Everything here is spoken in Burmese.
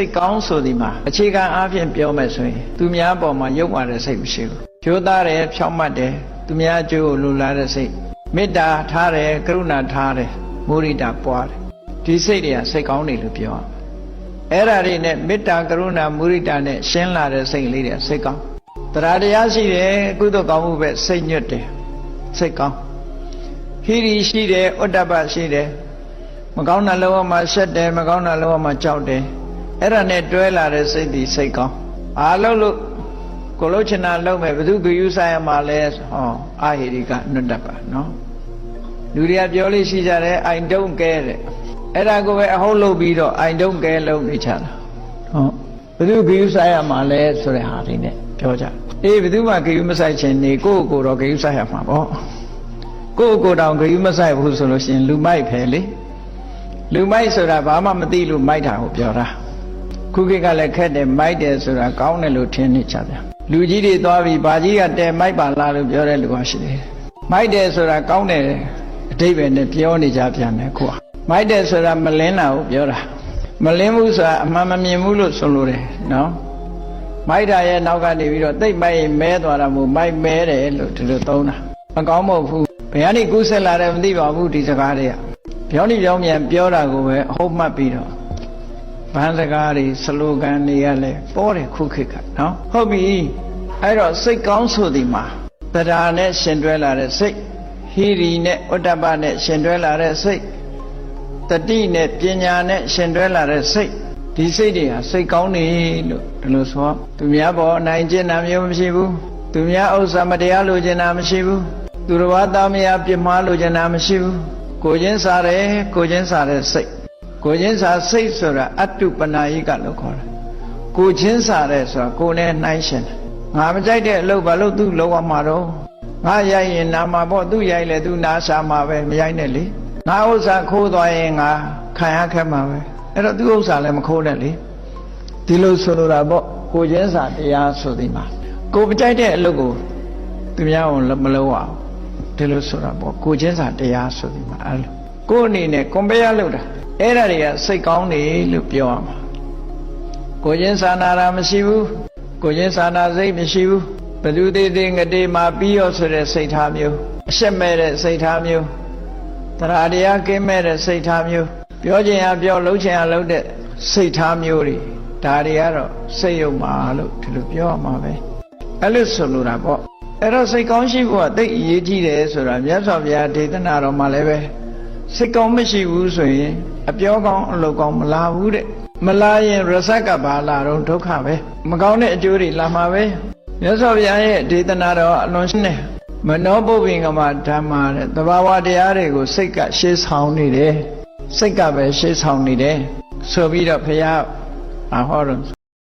စိတ်ကောင်းဆိုဒီမှာအခြေခံအားဖြင့်ပြောမယ်ဆိုရင်သူများပေါ်မှာယုံရတဲ့စိတ်မရှိဘူးကြိုးသားတယ်ဖြောင့်မတ်တယ်သူများအကျိုးကိုလိုလားတဲ့စိတ်မေတ္တာထားတယ်ကရုဏာထားတယ်မုဒိတာပွားတယ်ဒီစိတ်တွေကစိတ်ကောင်းတယ်လို့ပြောရမယ်အဲ့ဒါတွေနဲ့မေတ္တာကရုဏာမုဒိတာနဲ့ရှင်းလာတဲ့စိတ်လေးတွေစိတ်ကောင်းတရားတရားရှိတယ်ကုသိုလ်ကောင်းမှုပဲစိတ်ညွတ်တယ်စိတ်ကောင်းဟိရိရှိတယ်ဥဒ္ဒပရှိတယ်မကောင်းတာလုံးဝမှရှက်တယ်မကောင်းတာလုံးဝမှကြောက်တယ်အဲ့ဒါနဲ့တွဲလာတဲ့စိတ်ဒီစိတ်ကောင်းအားလုံးလို့ကိုလို့ချင်တာလုံးမဲ့ဘယ်သူကယူဆိုင်ရမှာလဲဟောအာဟိရိကအနုတ္တပနော်လူတွေကပြောလို့ရှိကြတယ်အိုင်တုံးကဲတဲ့အဲ့ဒါကိုပဲအဟုတ်လုပ်ပြီးတော့အိုင်တုံးကဲလုံးနေချတာဟောဘယ်သူကယူဆိုင်ရမှာလဲဆိုတဲ့ဟာလေးနဲ့ပြောကြအေးဘယ်သူမှကယူမဆိုင်ချင်နေကိုယ့်ကိုယ်တော့ကယူဆိုင်ရမှာပေါ့ကိုယ့်ကိုယ်တောင်ကယူမဆိုင်ဘူးဆိုလို့ရှိရင်လူမိုက်ဖယ်လေလူမိုက်ဆိုတာဘာမှမသိလို့မိုက်တာကိုပြောတာခုခေတ်ကလည်းခက်တယ်မိုက်တယ်ဆိုတာကောင်းတယ်လို့ထင်နေကြပြန်လူကြီးတွေသွားပြီးဘာကြီးကတဲမိုက်ပါလားလို့ပြောတဲ့လူကရှိတယ်မိုက်တယ်ဆိုတာကောင်းတယ်အဓိပ္ပာယ်နဲ့ပြောနေကြပြန်တယ်ခုကမိုက်တယ်ဆိုတာမလင်းတာကိုပြောတာမလင်းဘူးဆိုတာအမှန်မမြင်ဘူးလို့ဆိုလိုတယ်နော်မိုက်တာရဲ့နောက်ကနေပြီးတော့တိတ်မိုက်ရင်မဲသွားတာမို့မိုက်မဲတယ်လို့ဒီလိုသုံးတာမကောင်းမဟုတ်ဘူးဘယ်ကနေကူးဆက်လာတယ်မသိပါဘူးဒီစကားတွေကပြောနေပြောမြန်ပြောတာကိုပဲအဟုတ်မှတ်ပြီးတော့ဗန်းစကားတွေစလိုဂန်တွေကလည်းပေါ်တယ်ခုခေတ်ကနော်ဟုတ်ပြီအဲ့တော့စိတ်ကောင်းဆိုဒီမှာတရားနဲ့ရှင်တွဲလာတဲ့စိတ်ဟိရိနဲ့ဥဒ္ဒပနဲ့ရှင်တွဲလာတဲ့စိတ်တတိနဲ့ပညာနဲ့ရှင်တွဲလာတဲ့စိတ်ဒီစိတ်တွေဟာစိတ်ကောင်းနေလို့ဒီလိုဆိုသူများပေါ်အနိုင်ကျင့်တာမျိုးမရှိဘူးသူများဥစ္စာမတရားလိုချင်တာမရှိဘူးသူတော်ဘာသားမယားပြစ်မှားလိုချင်တာမရှိဘူးကိုချင်းစားတယ်ကိုချင်းစားတဲ့စိတ်ကိုချင်းစားစိတ်ဆိုတာအတုပနာယိကလို့ခေါ်တယ်ကိုချင်းစားတယ်ဆိုတာကိုနဲ့နှိုင်းရှင်တယ်ငါမကြိုက်တဲ့အလုပ်ဘာလို့သူ့လောက်အောင်မှာတော့ငါရိုက်ရင်နာမှာပေါ့သူ့ရိုက်လဲသူနာရှာမှာပဲမရိုက်နဲ့လေငါဥစ္စာခိုးသွားရင်ငါခံရခဲ့မှာပဲအဲ့တော့သူ့ဥစ္စာလည်းမခိုးနဲ့လေဒီလိုဆိုလိုတာပေါ့ကိုချင်းစားတရားဆိုဒီမှာကိုမကြိုက်တဲ့အလုပ်ကိုသူများအောင်မလုပ်အောင်ဒီလိုဆိုတာပေါ့ကိုချင်းစာတရားဆိုဒီမှာအဲ့လိုကိုအနေနဲ့ကွန်ပယားလုပ်တာအဲ့ဒါတွေကစိတ်ကောင်းနေလို့ပြောရမှာကိုချင်းစာနာတာမရှိဘူးကိုချင်းစာနာစိတ်မရှိဘူးဘယ်သူသေးသေးငတေမှာပြီးရောဆိုတဲ့စိတ်ထားမျိုးအရှက်မဲ့တဲ့စိတ်ထားမျိုးတရားတရားကင်းမဲ့တဲ့စိတ်ထားမျိုးပြောချင်ရပြောလုပ်ချင်ရလုပ်တဲ့စိတ်ထားမျိုးတွေဒါတွေကတော့စိတ်ယုံပါလို့ဒီလိုပြောရမှာပဲအဲ့လိုဆိုလိုတာပေါ့အဲ့တော့စိတ်ကောင်းရှိဖို့ကသိအရေးကြီးတယ်ဆိုတာမြတ်စွာဘုရားဒေသနာတော်မှာလည်းပဲစိတ်ကောင်းမရှိဘူးဆိုရင်အပြောကောင်းအလုပ်ကောင်းမလာဘူးတဲ့မလာရင်ရစကဘာလာတော့ဒုက္ခပဲမကောင်းတဲ့အကျိုးတွေလာမှာပဲမြတ်စွာဘုရားရဲ့ဒေသနာတော်အလွန်ရှင်းတယ်မနောပုပ္ပိငမဓမ္မာတဲ့သဘာဝတရားတွေကိုစိတ်ကရှေ့ဆောင်နေတယ်စိတ်ကပဲရှေ့ဆောင်နေတယ်ဆိုပြီးတော့ဘုရားဟောတော်